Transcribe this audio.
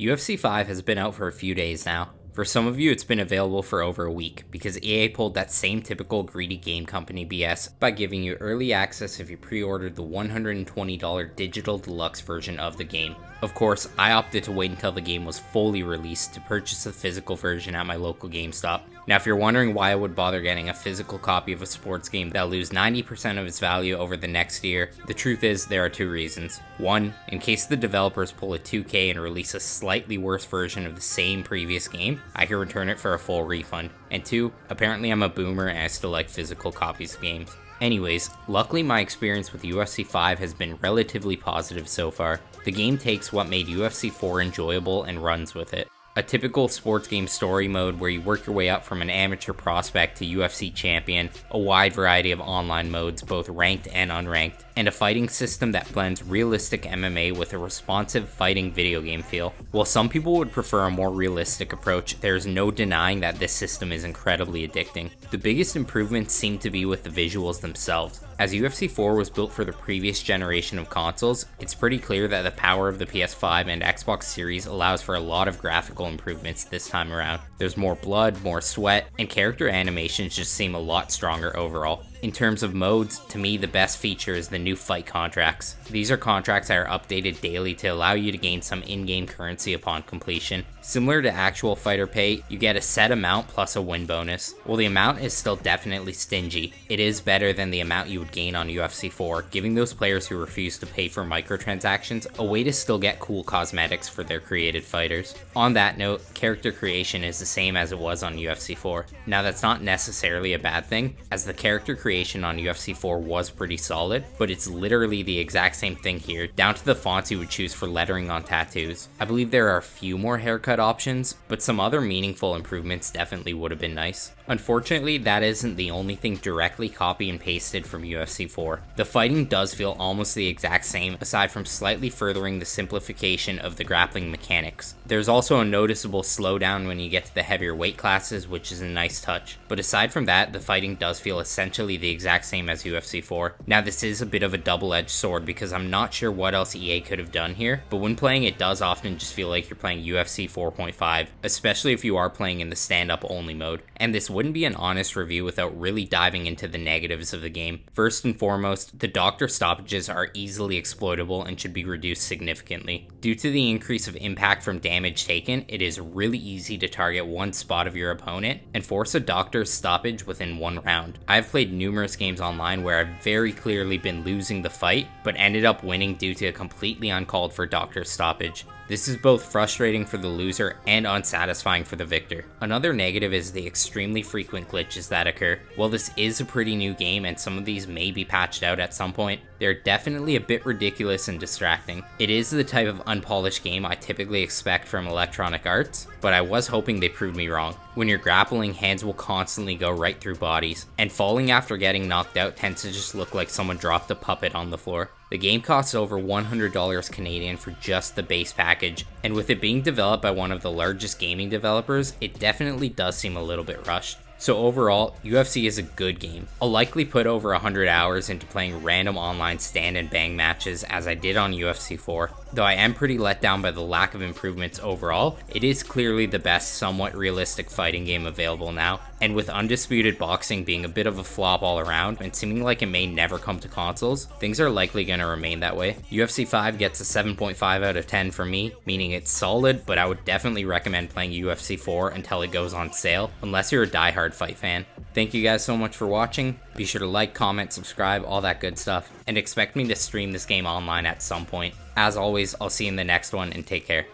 UFC 5 has been out for a few days now. For some of you, it's been available for over a week because EA pulled that same typical greedy game company BS by giving you early access if you pre-ordered the $120 digital deluxe version of the game. Of course, I opted to wait until the game was fully released to purchase the physical version at my local GameStop. Now, if you're wondering why I would bother getting a physical copy of a sports game that'll lose 90% of its value over the next year, the truth is there are two reasons. One, in case the developers pull a 2K and release a slightly worse version of the same previous game, I can return it for a full refund. And two, apparently I'm a boomer and I still like physical copies of games. Anyways, luckily my experience with UFC 5 has been relatively positive so far. The game takes what made UFC 4 enjoyable and runs with it. A typical sports game story mode where you work your way up from an amateur prospect to UFC champion, a wide variety of online modes, both ranked and unranked, and a fighting system that blends realistic MMA with a responsive fighting video game feel. While some people would prefer a more realistic approach, there is no denying that this system is incredibly addicting. The biggest improvements seem to be with the visuals themselves. As UFC 4 was built for the previous generation of consoles, it's pretty clear that the power of the PS5 and Xbox Series allows for a lot of graphical improvements this time around. There's more blood, more sweat, and character animations just seem a lot stronger overall. In terms of modes, to me the best feature is the new fight contracts. These are contracts that are updated daily to allow you to gain some in-game currency upon completion. Similar to actual fighter pay, you get a set amount plus a win bonus. While the amount is still definitely stingy, it is better than the amount you would gain on UFC 4, giving those players who refuse to pay for microtransactions a way to still get cool cosmetics for their created fighters. On that note, character creation is the same as it was on UFC 4. Now that's not necessarily a bad thing, as the character creation on UFC 4 was pretty solid, but it's literally the exact same thing here, down to the fonts you would choose for lettering on tattoos. I believe there are a few more haircut options, but some other meaningful improvements definitely would have been nice. Unfortunately, that isn't the only thing directly copy and pasted from UFC 4. The fighting does feel almost the exact same, aside from slightly furthering the simplification of the grappling mechanics. There's also a noticeable slowdown when you get to the heavier weight classes, which is a nice touch. But aside from that, the fighting does feel essentially the exact same as UFC 4. Now this is a bit of a double-edged sword because I'm not sure what else EA could have done here, but when playing it does often just feel like you're playing UFC 4.5, especially if you are playing in the stand-up only mode. And this wouldn't be an honest review without really diving into the negatives of the game. First and foremost, the doctor stoppages are easily exploitable and should be reduced significantly. Due to the increase of impact from damage taken, it is really easy to target one spot of your opponent and force a doctor's stoppage within one round. I've played numerous games online where I've very clearly been losing the fight, but ended up winning due to a completely uncalled for doctor's stoppage. This is both frustrating for the loser and unsatisfying for the victor. Another negative is the extremely frequent glitches that occur. While this is a pretty new game and some of these may be patched out at some point, they're definitely a bit ridiculous and distracting. It is the type of unpolished game I typically expect from Electronic Arts, but I was hoping they proved me wrong. When you're grappling, hands will constantly go right through bodies, and falling after getting knocked out tends to just look like someone dropped a puppet on the floor. The game costs over $100 Canadian for just the base package, and with it being developed by one of the largest gaming developers, it definitely does seem a little bit rushed. So overall, UFC is a good game. I'll likely put over 100 hours into playing random online stand and bang matches as I did on UFC 4. Though I am pretty let down by the lack of improvements overall, it is clearly the best somewhat realistic fighting game available now, and with Undisputed Boxing being a bit of a flop all around and seeming like it may never come to consoles, things are likely going to remain that way. UFC 5 gets a 7.5 out of 10 for me, meaning it's solid, but I would definitely recommend playing UFC 4 until it goes on sale, unless you're a diehard fight fan. Thank you guys so much for watching. Be sure to like, comment, subscribe, all that good stuff, and expect me to stream this game online at some point. As always, I'll see you in the next one, and take care.